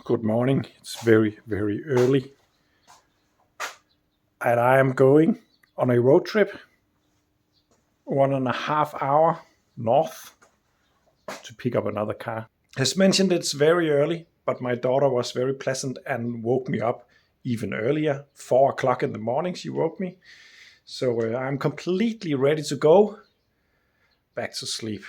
Good morning. It's very, very early. And I am going on a road trip, 1.5 hours north to pick up another car. As mentioned, it's very early, but my daughter was very pleasant and woke me up even earlier. 4 o'clock in the morning she woke me. So I'm completely ready to go back to sleep.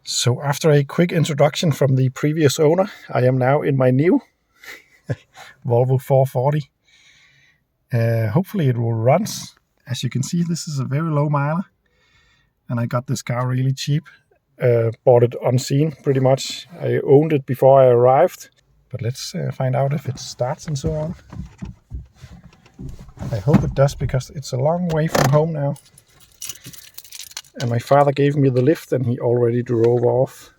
So after a quick introduction from the previous owner, I am now in my new Volvo 440. Hopefully it will run. As you can see, this is a very low miler, and I got this car really cheap. Bought it unseen pretty much. I owned it before I arrived, but let's find out if it starts and so on. I hope it does, because it's a long way from home now. And my father gave me the lift and he already drove off.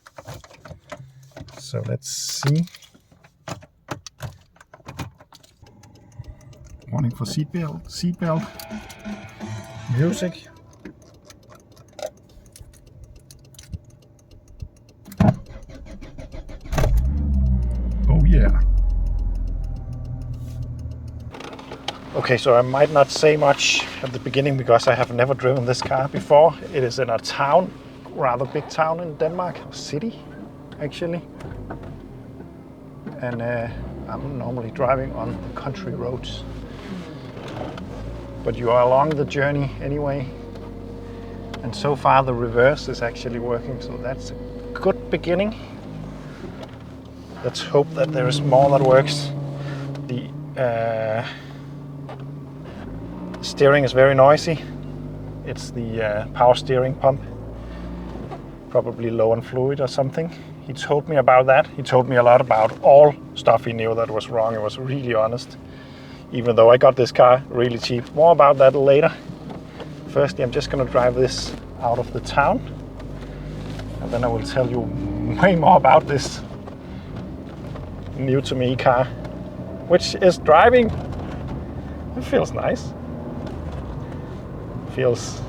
So let's see. Warning for seatbelt, music. Oh yeah. Okay, so I might not say much at the beginning because I have never driven this car before. It is in a town, rather big town in Denmark, city actually. And I'm normally driving on country roads. But you are along the journey anyway. And so far the reverse is actually working, so that's a good beginning. Let's hope that there is more that works. The steering is very noisy. It's the power steering pump, probably low on fluid or something. He told me about that. He told me a lot about all stuff he knew that was wrong. He was really honest, even though I got this car really cheap. More about that later. Firstly, I'm just going to drive this out of the town, and then I will tell you way more about this new to me car, which is driving. It feels nice. Feels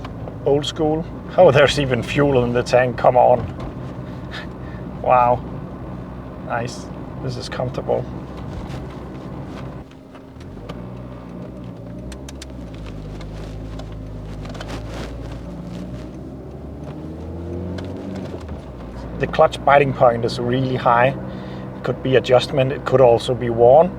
old school. Oh, there's even fuel in the tank, come on. Wow, nice. This is comfortable. The clutch biting point is really high. It could be adjustment, it could also be worn.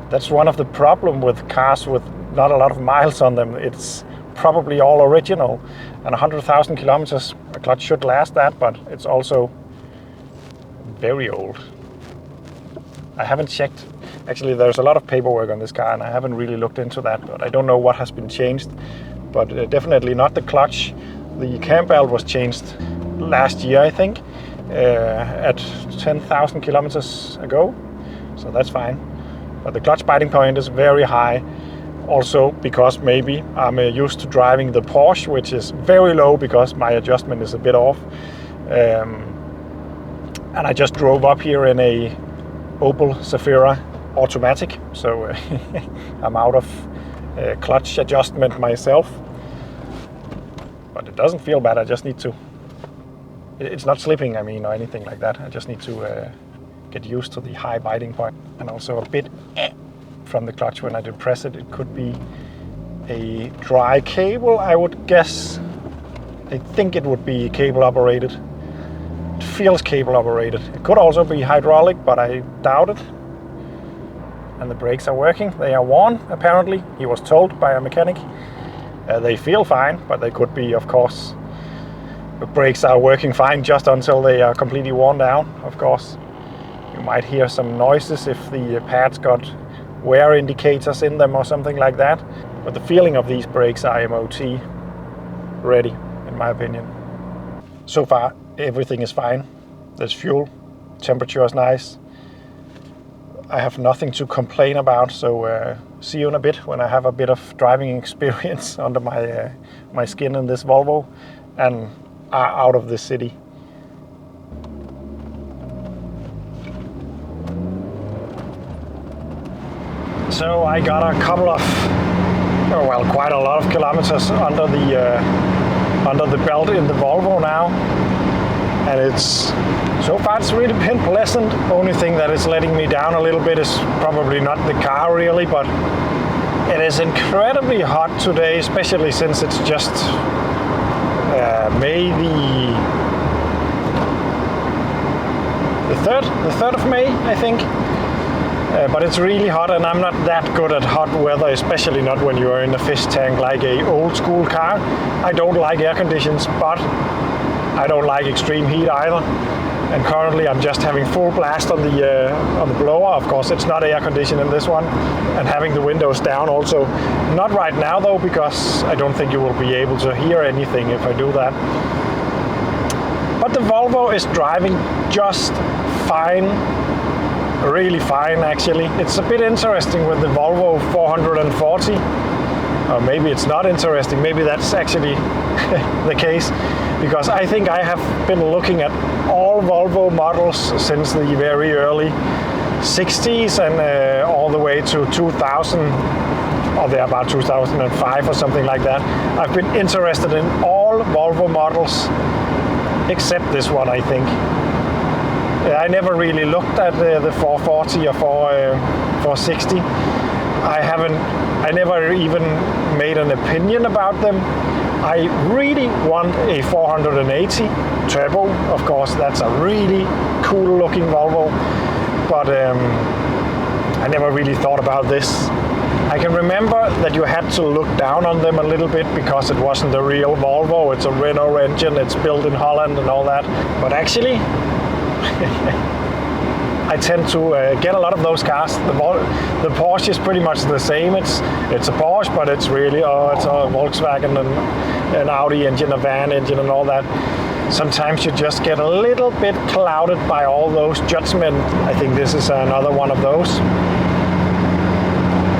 That's one of the problem with cars with not a lot of miles on them. It's probably all original, and 100,000 kilometers, a clutch should last that, but it's also very old. I haven't checked. Actually, there's a lot of paperwork on this car, and I haven't really looked into that, but I don't know what has been changed. But definitely not the clutch. The cam belt was changed last year, I think, at 10,000 kilometers ago, so that's fine. But the clutch biting point is very high. Also because maybe I'm used to driving the Porsche, which is very low because my adjustment is a bit off. And I just drove up here in a Opel Zafira automatic, so I'm out of clutch adjustment myself. But it doesn't feel bad. I just need to. It's not slipping, I mean, or anything like that. I just need to get used to the high biting point, and also a bit from the clutch when I depress it. It could be a dry cable, I would guess. I think it would be cable operated. It feels cable operated. It could also be hydraulic, but I doubt it. And the brakes are working. They are worn, apparently. He was told by a mechanic. They feel fine, but they could be, of course. The brakes are working fine just until they are completely worn down, of course. You might hear some noises if the pads got wear indicators in them or something like that. But the feeling of these brakes are MOT ready, in my opinion. So far, everything is fine. There's fuel, temperature is nice. I have nothing to complain about, so see you in a bit when I have a bit of driving experience under my skin in this Volvo and are out of the city. So I got a couple of, quite a lot of kilometers under the belt in the Volvo now, and so far it's really been pleasant. Only thing that is letting me down a little bit is probably not the car really, but it is incredibly hot today, especially since it's just May the 3rd of May, I think. But it's really hot, and I'm not that good at hot weather, especially not when you are in a fish tank like a old school car. I don't like air conditions, but I don't like extreme heat either. And currently I'm just having full blast on the blower. Of course, it's not air conditioned in this one, and having the windows down also. Not right now though, because I don't think you will be able to hear anything if I do that. But the Volvo is driving just fine. Really fine, actually. It's a bit interesting with the Volvo 440. Or maybe it's not interesting. Maybe that's actually the case, because I think I have been looking at all Volvo models since the very early 60s and all the way to 2000, or there about 2005 or something like that. I've been interested in all Volvo models except this one, I think. I never really looked at the 440 or 460. I never even made an opinion about them. I really want a 480 turbo. Of course, that's a really cool looking Volvo, but I never really thought about this. I can remember that you had to look down on them a little bit because it wasn't a real Volvo. It's a Renault engine, it's built in Holland and all that. But actually, I tend to get a lot of those cars. The Porsche is pretty much the same. It's a Porsche, but it's really it's a Volkswagen and an Audi engine, a van engine, and all that. Sometimes you just get a little bit clouded by all those judgments. I think this is another one of those.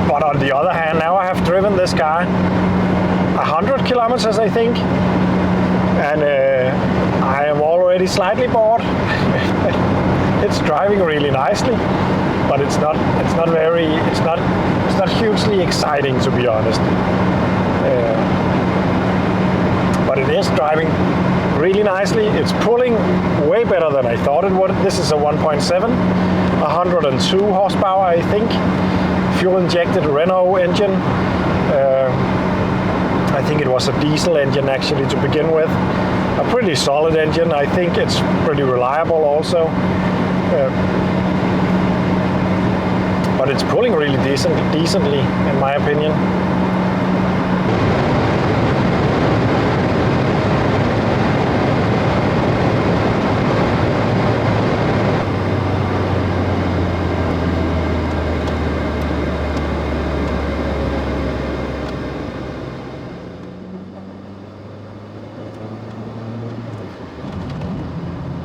But on the other hand, now I have driven this car 100 kilometers, I think, and I am already slightly bored. It's driving really nicely, but it's not hugely exciting, to be honest. But it is driving really nicely. It's pulling way better than I thought it would. This is a 1.7, 102 horsepower, I think. Fuel-injected Renault engine. I think it was a diesel engine actually to begin with. A pretty solid engine. I think it's pretty reliable also. But it's pulling really decently, in my opinion.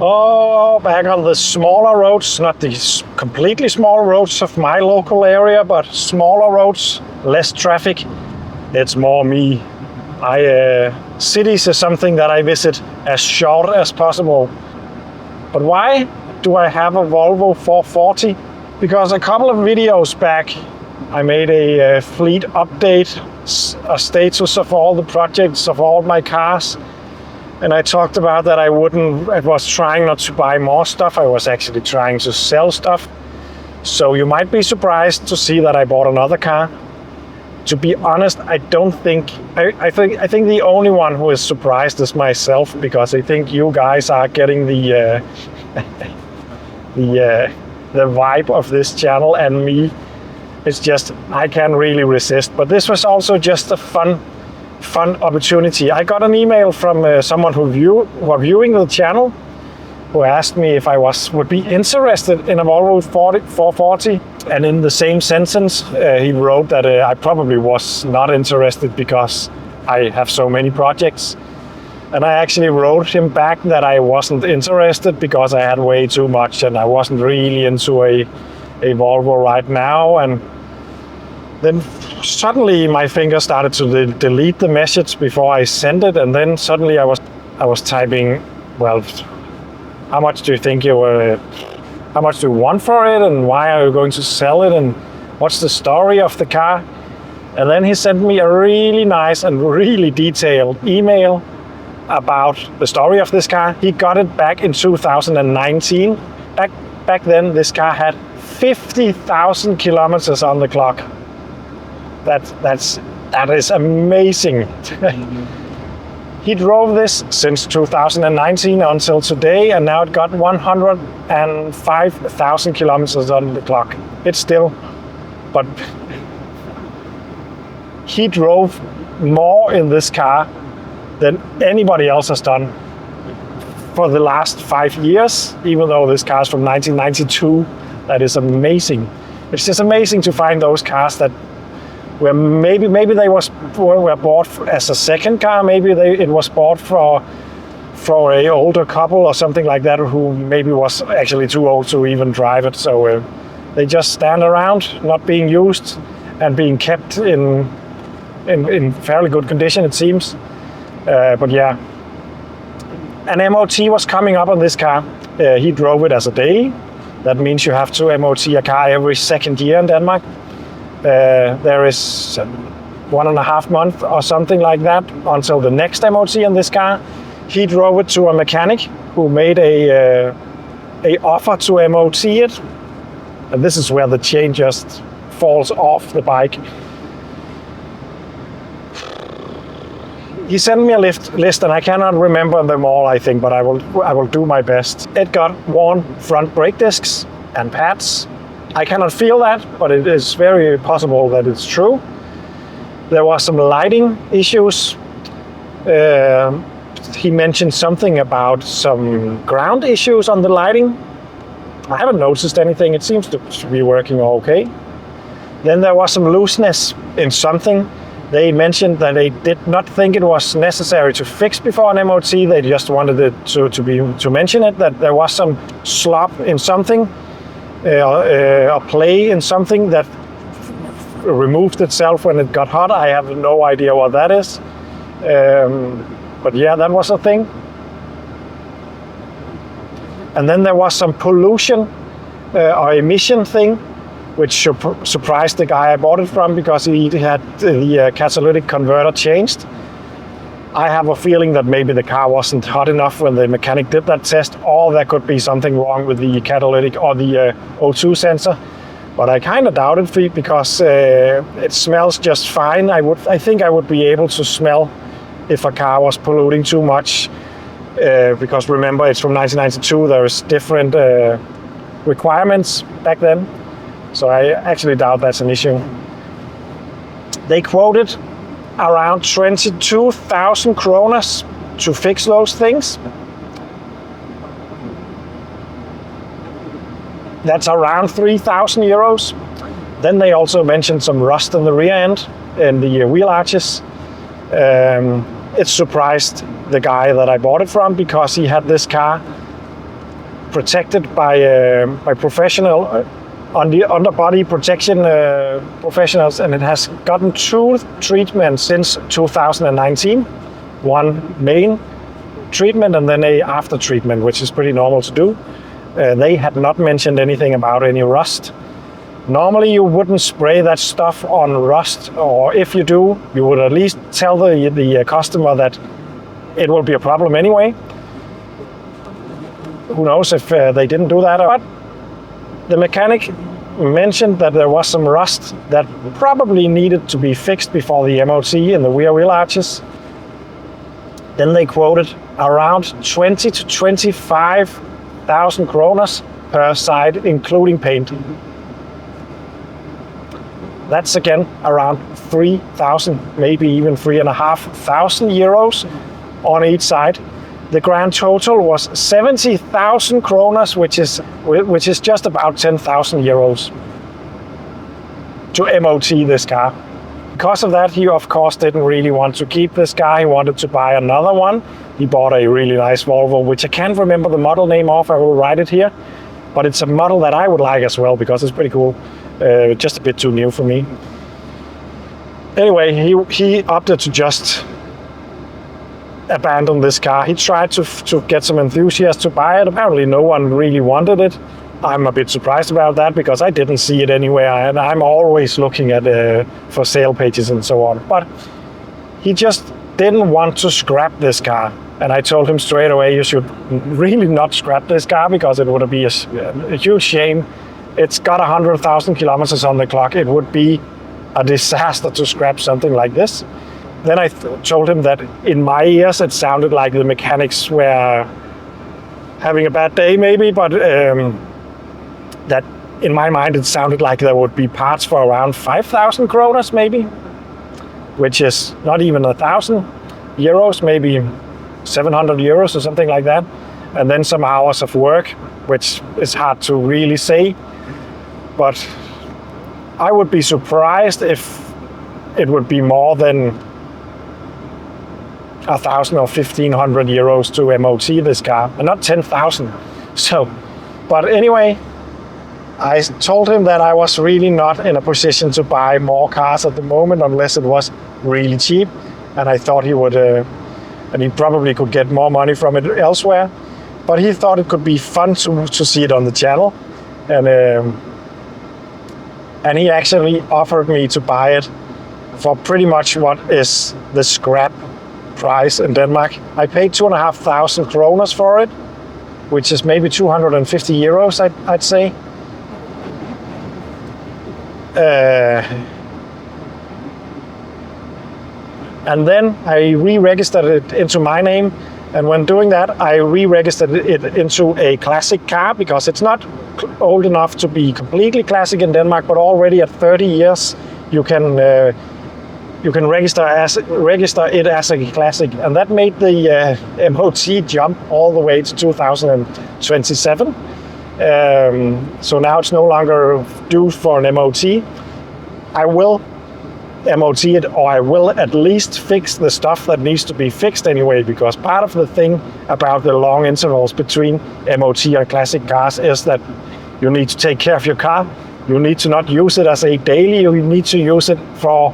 Oh, back on the smaller roads, not the completely small roads of my local area, but smaller roads, less traffic. It's more me. Cities is something that I visit as short as possible. But why do I have a Volvo 440? Because a couple of videos back, I made a fleet update, a status of all the projects of all my cars. And I talked about that I was trying not to buy more stuff. I was actually trying to sell stuff. So you might be surprised to see that I bought another car. To be honest, I think the only one who is surprised is myself, because I think you guys are getting the vibe of this channel, and me. It's just, I can't really resist. But this was also just a fun opportunity. I got an email from someone who are viewing the channel, who asked me if I would be interested in a Volvo 440. And in the same sentence, he wrote that I probably was not interested because I have so many projects. And I actually wrote him back that I wasn't interested because I had way too much and I wasn't really into a Volvo right now. And then suddenly my finger started to delete the message before I sent it, and then suddenly I was typing, well, how much do you think how much do you want for it, and why are you going to sell it, and what's the story of the car? And then he sent me a really nice and really detailed email about the story of this car. He got it back in 2019. Back then, this car had 50,000 kilometers on the clock. That is amazing. He drove this since 2019 until today, and now it got 105,000 kilometers on the clock. It's still, but he drove more in this car than anybody else has done for the last 5 years, even though this car is from 1992. That is amazing. It's just amazing to find those cars that where maybe they were bought as a second car, maybe it was bought for a older couple or something like that, who maybe was actually too old to even drive it. So they just stand around, not being used and being kept in fairly good condition, it seems. But yeah, an MOT was coming up on this car. He drove it as a daily. That means you have to MOT a car every second year in Denmark. There is 1.5 months or something like that until the next MOT on this car. He drove it to a mechanic who made a offer to MOT it. And this is where the chain just falls off the bike. He sent me a list, and I cannot remember them all, I think, but I will do my best. It got worn front brake discs and pads. I cannot feel that, but it is very possible that it's true. There were some lighting issues. He mentioned something about some ground issues on the lighting. I haven't noticed anything. It seems to be working okay. Then there was some looseness in something. They mentioned that they did not think it was necessary to fix before an MOT. They just wanted it to mention it, that there was some slop in something, a play in something that removed itself when it got hot. I have no idea what that is. But yeah, that was a thing. And then there was some pollution or emission thing, which surprised the guy I bought it from because he had the catalytic converter changed. I have a feeling that maybe the car wasn't hot enough when the mechanic did that test, or there could be something wrong with the catalytic or the O2 sensor. But I kind of doubt it because it smells just fine. I think I would be able to smell if a car was polluting too much. Because remember, it's from 1992. There's different requirements back then. So I actually doubt that's an issue. They quoted around 22,000 kroner to fix those things. That's around 3,000 euros. Then they also mentioned some rust on the rear end and the wheel arches. It surprised the guy that I bought it from because he had this car protected by professional on the underbody protection professionals, and it has gotten 2 treatments since 2019. One main treatment and then a after treatment, which is pretty normal to do. They had not mentioned anything about any rust. Normally you wouldn't spray that stuff on rust, or if you do, you would at least tell the customer that it will be a problem anyway. Who knows if they didn't do that. But the mechanic mentioned that there was some rust that probably needed to be fixed before the MOT in the rear wheel arches. Then they quoted around 20 to 25,000 kroner per side, including paint. That's again around 3,000, maybe even 3,500 euros on each side. The grand total was 70,000 kroners, which is just about 10,000 euros to MOT this car. Because of that, he of course didn't really want to keep this car. He wanted to buy another one. He bought a really nice Volvo, which I can't remember the model name of. I will write it here. But it's a model that I would like as well because it's pretty cool. Just a bit too new for me. Anyway, he opted to just abandon this car. He tried to get some enthusiasts to buy it. Apparently no one really wanted it. I'm a bit surprised about that because I didn't see it anywhere, and I'm always looking at for sale pages and so on. But he just didn't want to scrap this car, and I told him straight away, you should really not scrap this car because it would be a huge shame. It's got 100,000 kilometers on the clock. It would be a disaster to scrap something like this. Then I told him that in my ears it sounded like the mechanics were having a bad day maybe, but that in my mind it sounded like there would be parts for around 5,000 kroners maybe, which is not even 1,000 euros, maybe 700 euros or something like that. And then some hours of work, which is hard to really say. But I would be surprised if it would be more than 1,000 or 1,500 euros to MOT this car, and not 10,000. So, but anyway, I told him that I was really not in a position to buy more cars at the moment unless it was really cheap, and I thought he would, and he probably could get more money from it elsewhere. But he thought it could be fun to see it on the channel, and he actually offered me to buy it for pretty much what is the scrap price in Denmark. I paid 2,500 kroners for it, which is maybe 250 euros, I'd say. And then I re-registered it into my name, and when doing that I re-registered it into a classic car because it's not old enough to be completely classic in Denmark, but already at 30 years you can register it as a classic, and that made the MOT jump all the way to 2027. So now it's no longer due for an MOT. I will MOT it, or I will at least fix the stuff that needs to be fixed anyway, because part of the thing about the long intervals between MOT and classic cars is that you need to take care of your car. You need to not use it as a daily, you need to use it for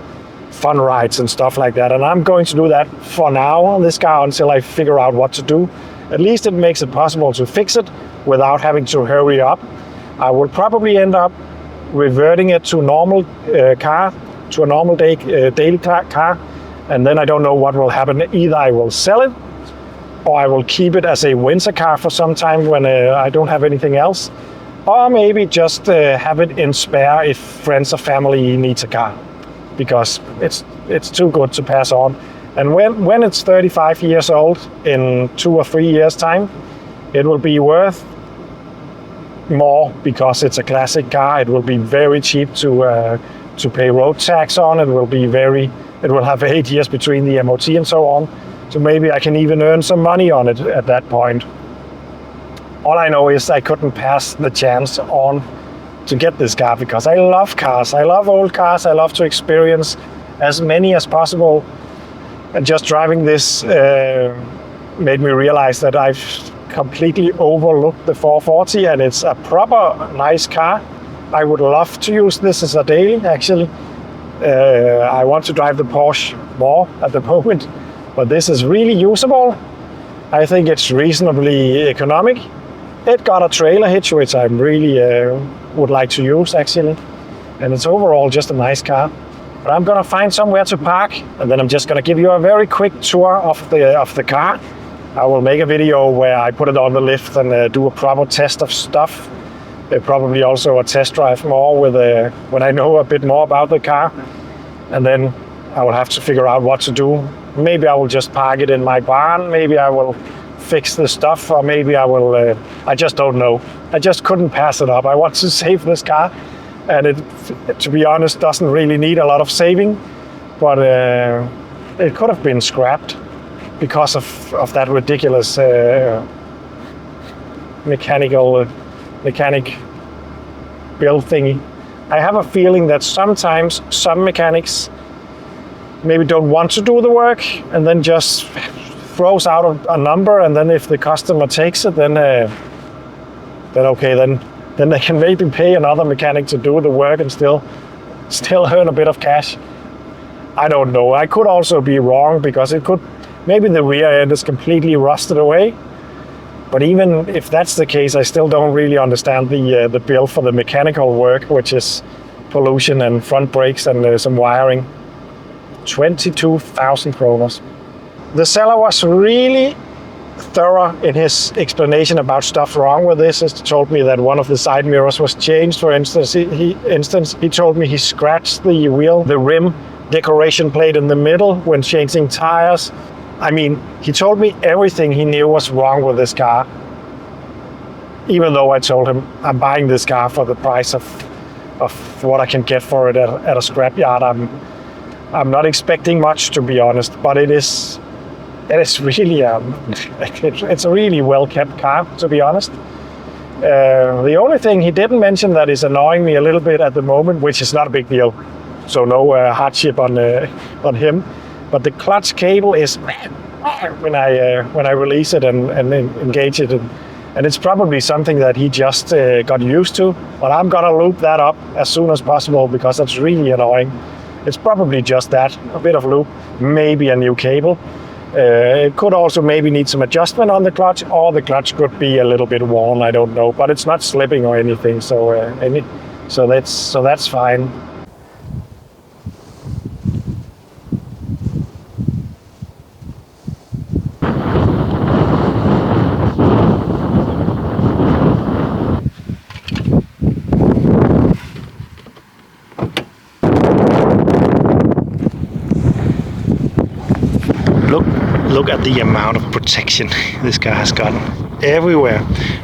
fun rides and stuff like that. And I'm going to do that for now on this car until I figure out what to do. At least it makes it possible to fix it without having to hurry up. I will probably end up reverting it to normal car, to a normal daily car, and then I don't know what will happen. Either I will sell it, or I will keep it as a winter car for some time when I don't have anything else, or maybe just have it in spare if friends or family needs a car, because it's too good to pass on. And when it's 35 years old, in 2 or 3 years time, it will be worth more because it's a classic car. It will be very cheap to pay road tax on. It will have 8 years between the MOT and so on. So maybe I can even earn some money on it at that point. All I know is I couldn't pass the chance on to get this car because I love cars. I love old cars. I love to experience as many as possible. And just driving this made me realize that I've completely overlooked the 440, and it's a proper nice car. I would love to use this as a daily, actually. I want to drive the Porsche more at the moment, but this is really usable. I think it's reasonably economic. It got a trailer hitch, which I really would like to use, actually. And it's overall just a nice car. But I'm gonna find somewhere to park, and then I'm just gonna give you a very quick tour of the car. I will make a video where I put it on the lift and do a proper test of stuff. Probably also a test drive more with when I know a bit more about the car. And then I will have to figure out what to do. Maybe I will just park it in my barn. Maybe I will fix the stuff, or maybe I will, I just don't know. I just couldn't pass it up. I want to save this car. And it, to be honest, doesn't really need a lot of saving, but it could have been scrapped. because of that ridiculous mechanic build thingy. I have a feeling that sometimes some mechanics maybe don't want to do the work and then just throws out a number, and then if the customer takes it, then okay, then they can maybe pay another mechanic to do the work and still earn a bit of cash. I don't know. I could also be wrong, because it could, maybe the rear end is completely rusted away. But even if that's the case, I still don't really understand the bill for the mechanical work, which is pollution and front brakes and some wiring. 22,000 kroners. The seller was really thorough in his explanation about stuff wrong with this. He told me that one of the side mirrors was changed, for instance. He told me he scratched the rim decoration plate in the middle when changing tires. I mean, he told me everything he knew was wrong with this car. Even though I told him I'm buying this car for the price of what I can get for it at a scrapyard. I'm not expecting much, to be honest, but it is really it's a really well kept car, to be honest. The only thing he didn't mention that is annoying me a little bit at the moment, which is not a big deal, so no hardship on him. But the clutch cable is when I release it and engage it, and it's probably something that he just got used to. But I'm gonna loop that up as soon as possible, because that's really annoying. It's probably just that, a bit of loop, maybe a new cable. It could also maybe need some adjustment on the clutch, or the clutch could be a little bit worn. I don't know, but it's not slipping or anything, so that's fine. Look at the amount of protection this car has gotten everywhere.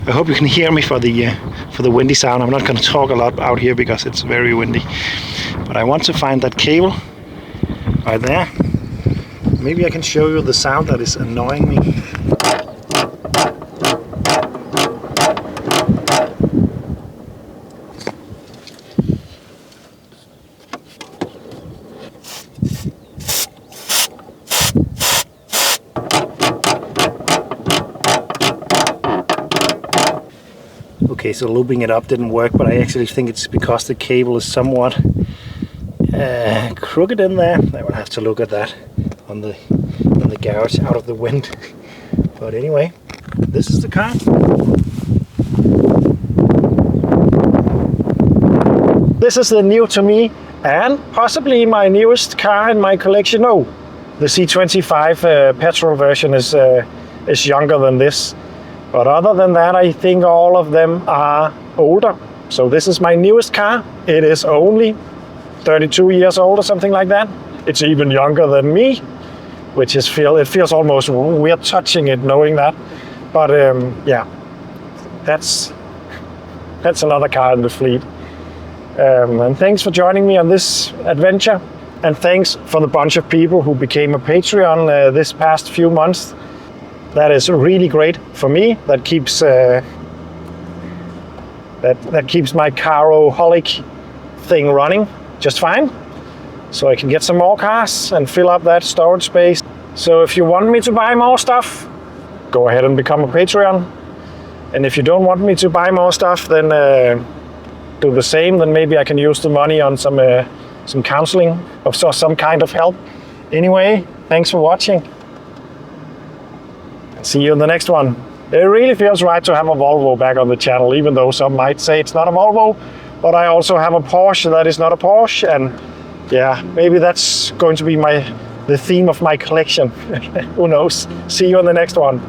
I hope you can hear me for the windy sound. I'm not going to talk a lot out here because it's very windy. But I want to find that cable right there. Maybe I can show you the sound that is annoying me. Okay, so looping it up didn't work, but I actually think it's because the cable is somewhat crooked in there. I will have to look at that on the garage out of the wind. But anyway, this is the car. This is the new to me, and possibly my newest car in my collection. No, the C25 petrol version is younger than this. But other than that, I think all of them are older. So this is my newest car. It is only 32 years old or something like that. It's even younger than me, which is it feels almost weird touching it, knowing that. But yeah, that's another car in the fleet. And thanks for joining me on this adventure. And thanks for the bunch of people who became a Patreon this past few months. That is really great for me. That keeps that keeps my Caro-holic thing running just fine. So I can get some more cars and fill up that storage space. So if you want me to buy more stuff, go ahead and become a Patreon. And if you don't want me to buy more stuff, then do the same. Then maybe I can use the money on some counseling or some kind of help. Anyway, thanks for watching. See you in the next one. It really feels right to have a Volvo back on the channel, even though some might say it's not a Volvo. But I also have a Porsche that is not a Porsche, and yeah, maybe that's going to be the theme of my collection. Who knows? See you in the next one.